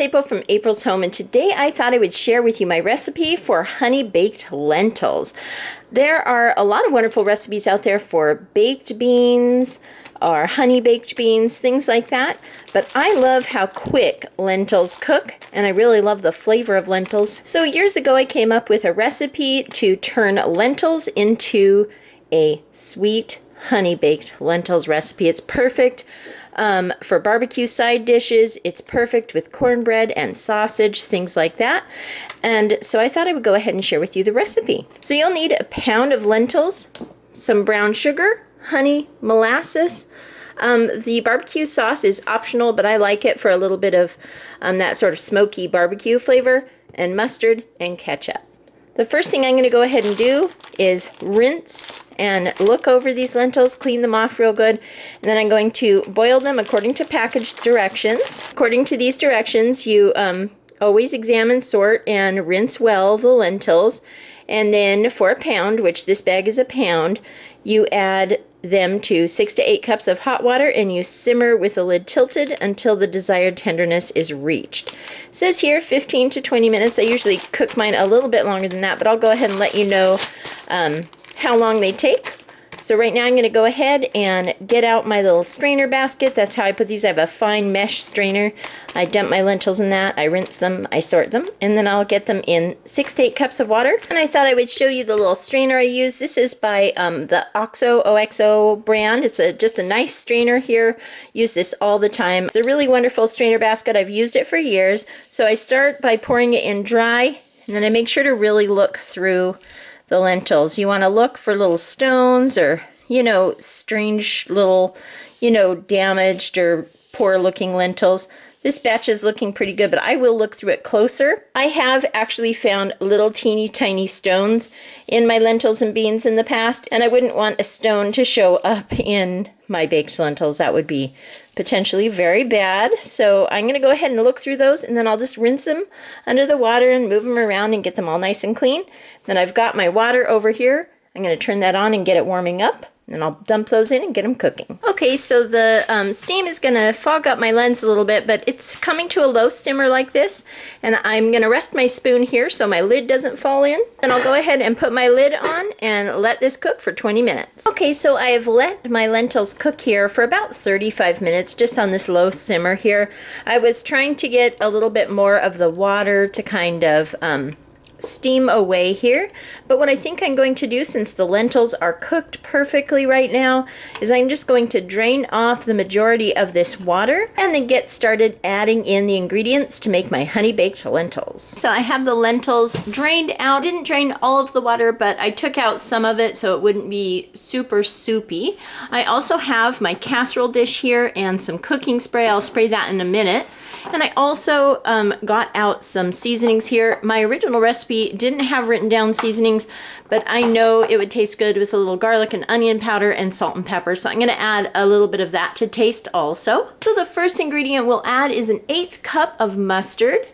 April from April's Home, and today I thought I would share with you my recipe for honey baked lentils. There are a lot of wonderful recipes out there for baked beans or honey baked beans, things like that, but I love how quick lentils cook, and I really love the flavor of lentils. So years ago I came up with a recipe to turn lentils into a sweet honey baked lentils recipe. It's perfect for barbecue side dishes. It's perfect with cornbread and sausage, things like that. And so I thought I would go ahead and share with you the recipe. So you'll need a pound of lentils, some brown sugar, honey, molasses. The barbecue sauce is optional, but I like it for a little bit of that sort of smoky barbecue flavor, and mustard and ketchup. The first thing I'm going to go ahead and do is rinse and look over these lentils, clean them off real good, and then I'm going to boil them according to package directions. According to these directions, you always examine, sort, and rinse well the lentils, and then for a pound, which this bag is a pound, you add them to 6 to 8 cups of hot water, and you simmer with the lid tilted until the desired tenderness is reached. It says here 15 to 20 minutes. I usually cook mine a little bit longer than that, but I'll go ahead and let you know how long they take. So right now I'm going to go ahead and get out my little strainer basket. That's how I put these. I have a fine mesh strainer. I dump my lentils in that. I rinse them. I sort them. And then I'll get them in 6 to 8 cups of water. And I thought I would show you the little strainer I use. This is by the OXO brand. It's just a nice strainer here. Use this all the time. It's a really wonderful strainer basket. I've used it for years. So I start by pouring it in dry. And then I make sure to really look through the lentils. You want to look for little stones or, strange little, damaged or poor looking lentils. This batch is looking pretty good, but I will look through it closer. I have actually found little teeny tiny stones in my lentils and beans in the past, and I wouldn't want a stone to show up in my baked lentils. That would be potentially very bad. So I'm going to go ahead and look through those, and then I'll just rinse them under the water and move them around and get them all nice and clean. Then I've got my water over here. I'm going to turn that on and get it warming up. And I'll dump those in and get them cooking. Okay, so the steam is going to fog up my lens a little bit, but it's coming to a low simmer like this. And I'm going to rest my spoon here so my lid doesn't fall in. Then I'll go ahead and put my lid on and let this cook for 20 minutes. Okay, so I have let my lentils cook here for about 35 minutes, just on this low simmer here. I was trying to get a little bit more of the water to kind of steam away here, but what I think I'm going to do, since the lentils are cooked perfectly right now, is I'm just going to drain off the majority of this water and then get started adding in the ingredients to make my honey baked lentils. So I have the lentils drained out. Didn't drain all of the water, but I took out some of it so it wouldn't be super soupy. I also have my casserole dish here and some cooking spray. I'll spray that in a minute. And I also got out some seasonings here. My original recipe didn't have written down seasonings, but I know it would taste good with a little garlic and onion powder and salt and pepper. So I'm going to add a little bit of that to taste also. So the first ingredient we'll add is an 1/8 cup of mustard.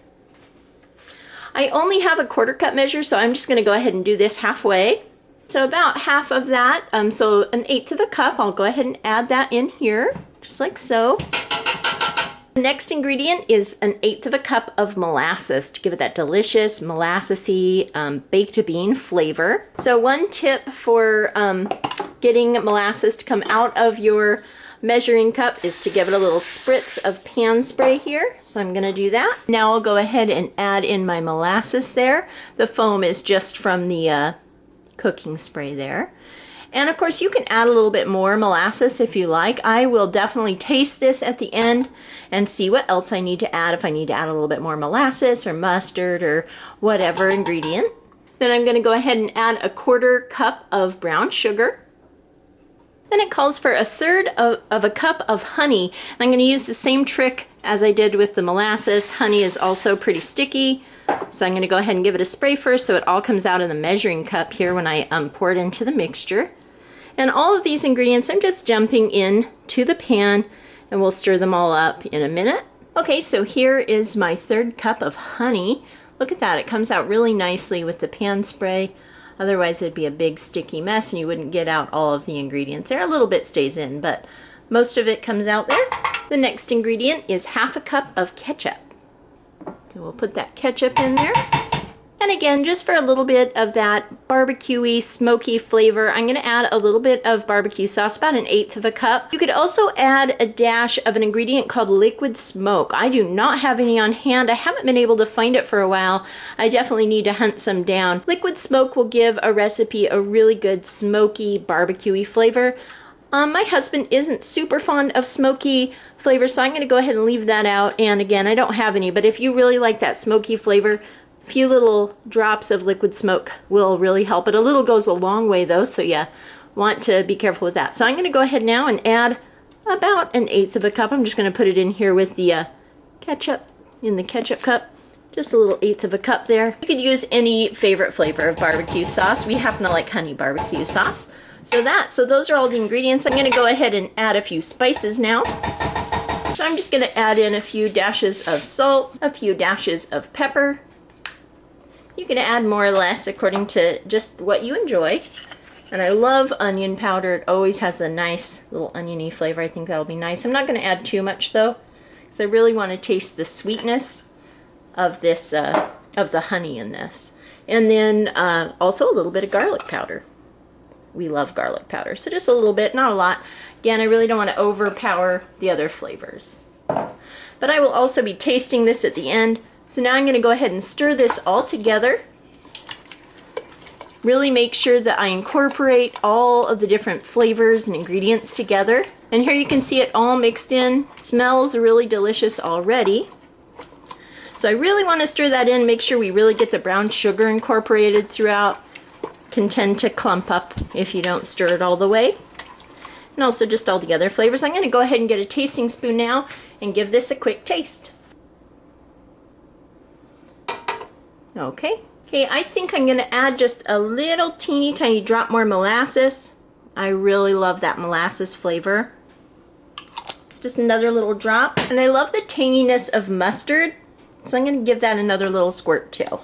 I only have a 1/4 cup measure, so I'm just going to go ahead and do this halfway. So about half of that, so an 1/8 of a cup, I'll go ahead and add that in here, just like so. The next ingredient is an 1/8 of a cup of molasses to give it that delicious molassesy baked bean flavor. So one tip for getting molasses to come out of your measuring cup is to give it a little spritz of pan spray here. So I'm going to do that. Now I'll go ahead and add in my molasses there. The foam is just from the cooking spray there. And of course you can add a little bit more molasses if you like. I will definitely taste this at the end and see what else I need to add, if I need to add a little bit more molasses or mustard or whatever ingredient. Then I'm going to go ahead and add a 1/4 cup of brown sugar. Then it calls for 1/3 of a cup of honey. And I'm going to use the same trick as I did with the molasses. Honey is also pretty sticky. So I'm going to go ahead and give it a spray first so it all comes out of the measuring cup here when I pour it into the mixture. And all of these ingredients I'm just dumping in to the pan, and we'll stir them all up in a minute. Okay, so here is my 1/3 cup of honey. Look at that, it comes out really nicely with the pan spray. Otherwise it'd be a big sticky mess and you wouldn't get out all of the ingredients there. A little bit stays in, but most of it comes out there. The next ingredient is 1/2 cup of ketchup. So we'll put that ketchup in there. And again, just for a little bit of that barbecue-y, smoky flavor, I'm gonna add a little bit of barbecue sauce, about 1/8 of a cup. You could also add a dash of an ingredient called liquid smoke. I do not have any on hand. I haven't been able to find it for a while. I definitely need to hunt some down. Liquid smoke will give a recipe a really good smoky, barbecue-y flavor. My husband isn't super fond of smoky flavor, so I'm gonna go ahead and leave that out. And again, I don't have any, but if you really like that smoky flavor, a few little drops of liquid smoke will really help it. A little goes a long way though, so yeah, want to be careful with that. So I'm gonna go ahead now and add about 1/8 of a cup. I'm just gonna put it in here with the ketchup in the ketchup cup. Just a little 1/8 of a cup there. You could use any favorite flavor of barbecue sauce. We happen to like honey barbecue sauce. So those are all the ingredients. I'm gonna go ahead and add a few spices now. So I'm just gonna add in a few dashes of salt, a few dashes of pepper. You can add more or less according to just what you enjoy. And I love onion powder. It always has a nice little oniony flavor. I think that'll be nice. I'm not gonna add too much though, because I really wanna taste the sweetness of this, of the honey in this. And then also a little bit of garlic powder. We love garlic powder, so just a little bit, not a lot. Again, I really don't want to overpower the other flavors. But I will also be tasting this at the end. So now I'm going to go ahead and stir this all together. Really make sure that I incorporate all of the different flavors and ingredients together. And here you can see it all mixed in. Smells really delicious already. So I really want to stir that in, make sure we really get the brown sugar incorporated throughout. Can tend to clump up if you don't stir it all the way. And also just all the other flavors. I'm going to go ahead and get a tasting spoon now and give this a quick taste. Okay, I think I'm going to add just a little teeny tiny drop more molasses. I really love that molasses flavor. It's just another little drop. And I love the tanginess of mustard, so I'm going to give that another little squirt too.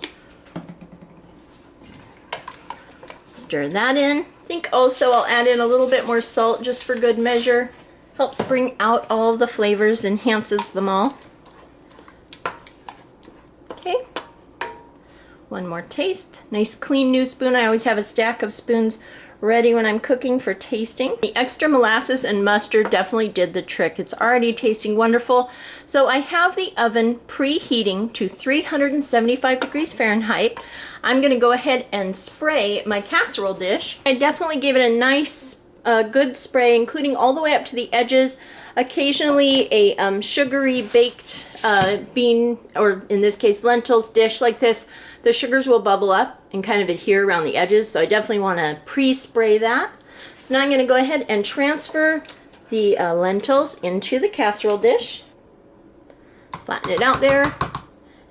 Stir that in. I think also I'll add in a little bit more salt just for good measure. Helps bring out all of the flavors, enhances them all. Okay. One more taste. Nice clean new spoon. I always have a stack of spoons ready when I'm cooking for tasting. The extra molasses and mustard definitely did the trick. It's already tasting wonderful. So I have the oven preheating to 375 degrees Fahrenheit. I'm going to go ahead and spray my casserole dish. I definitely gave it a nice good spray, including all the way up to the edges. Occasionally a sugary baked bean, or in this case lentils dish like this, the sugars will bubble up and kind of adhere around the edges, so I definitely want to pre-spray that. So now I'm going to go ahead and transfer the lentils into the casserole dish. Flatten it out there.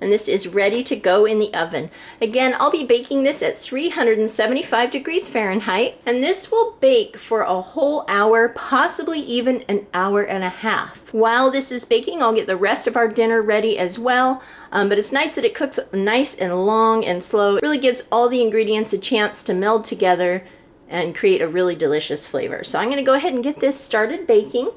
And this is ready to go in the oven. Again, I'll be baking this at 375 degrees Fahrenheit, and this will bake for a whole hour, possibly even an hour and a half. While this is baking, I'll get the rest of our dinner ready as well, but it's nice that it cooks nice and long and slow. It really gives all the ingredients a chance to meld together and create a really delicious flavor. So I'm going to go ahead and get this started baking.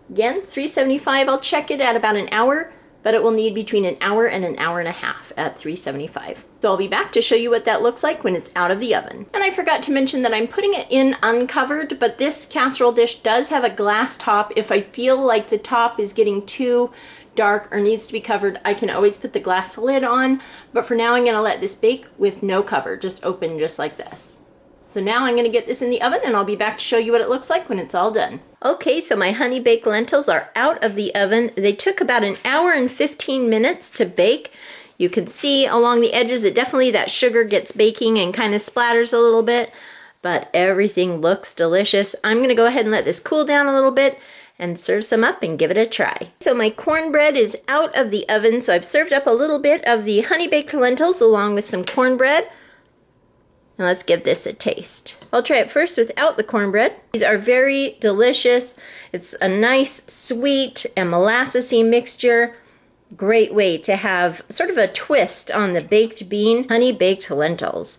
Again, 375, I'll check it at about an hour, but it will need between an hour and a half at 375. So I'll be back to show you what that looks like when it's out of the oven. And I forgot to mention that I'm putting it in uncovered, but this casserole dish does have a glass top. If I feel like the top is getting too dark or needs to be covered, I can always put the glass lid on, but for now I'm gonna let this bake with no cover, just open just like this. So now I'm going to get this in the oven and I'll be back to show you what it looks like when it's all done. Okay, so my honey baked lentils are out of the oven. They took about an hour and 15 minutes to bake. You can see along the edges that sugar gets baking and kind of splatters a little bit, but everything looks delicious. I'm going to go ahead and let this cool down a little bit and serve some up and give it a try. So my cornbread is out of the oven, so I've served up a little bit of the honey baked lentils along with some cornbread. Now let's give this a taste. I'll try it first without the cornbread. These are very delicious. It's a nice sweet and molassesy mixture. Great way to have sort of a twist on the baked bean honey baked lentils.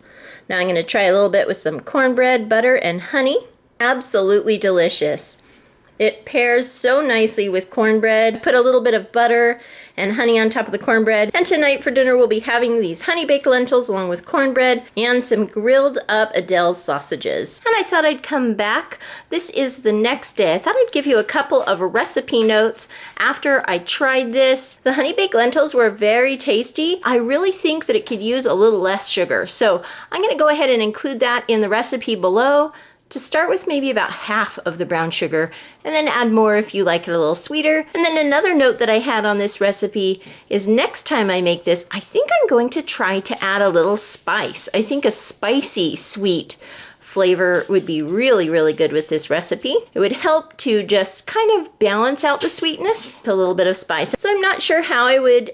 Now I'm going to try a little bit with some cornbread, butter, and honey. Absolutely delicious. It pairs so nicely with cornbread. Put a little bit of butter and honey on top of the cornbread. And tonight for dinner we'll be having these honey baked lentils along with cornbread and some grilled up Adele's sausages. And I thought I'd come back. This is the next day. I thought I'd give you a couple of recipe notes after I tried this. The honey baked lentils were very tasty. I really think that it could use a little less sugar. So I'm going to go ahead and include that in the recipe below. To start with, maybe about half of the brown sugar, and then add more if you like it a little sweeter. And then another note that I had on this recipe is next time I make this, I think I'm going to try to add a little spice. I think a spicy sweet flavor would be really, really good with this recipe. It would help to just kind of balance out the sweetness with a little bit of spice. So I'm not sure how I would,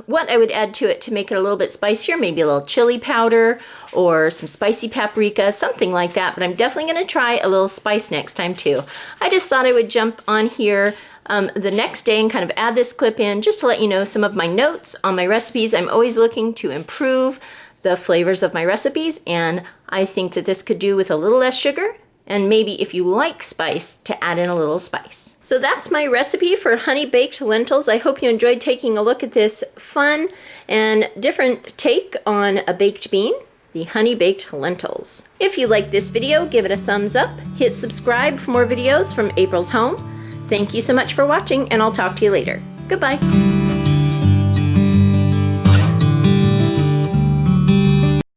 what I would add to it to make it a little bit spicier, maybe a little chili powder or some spicy paprika, something like that. But I'm definitely gonna try a little spice next time too. I just thought I would jump on here the next day and kind of add this clip in just to let you know some of my notes on my recipes. I'm always looking to improve the flavors of my recipes, and I think that this could do with a little less sugar, and maybe if you like spice, to add in a little spice. So that's my recipe for honey baked lentils. I hope you enjoyed taking a look at this fun and different take on a baked bean, the honey baked lentils. If you like this video, give it a thumbs up, hit subscribe for more videos from April's Home. Thank you so much for watching, and I'll talk to you later. Goodbye.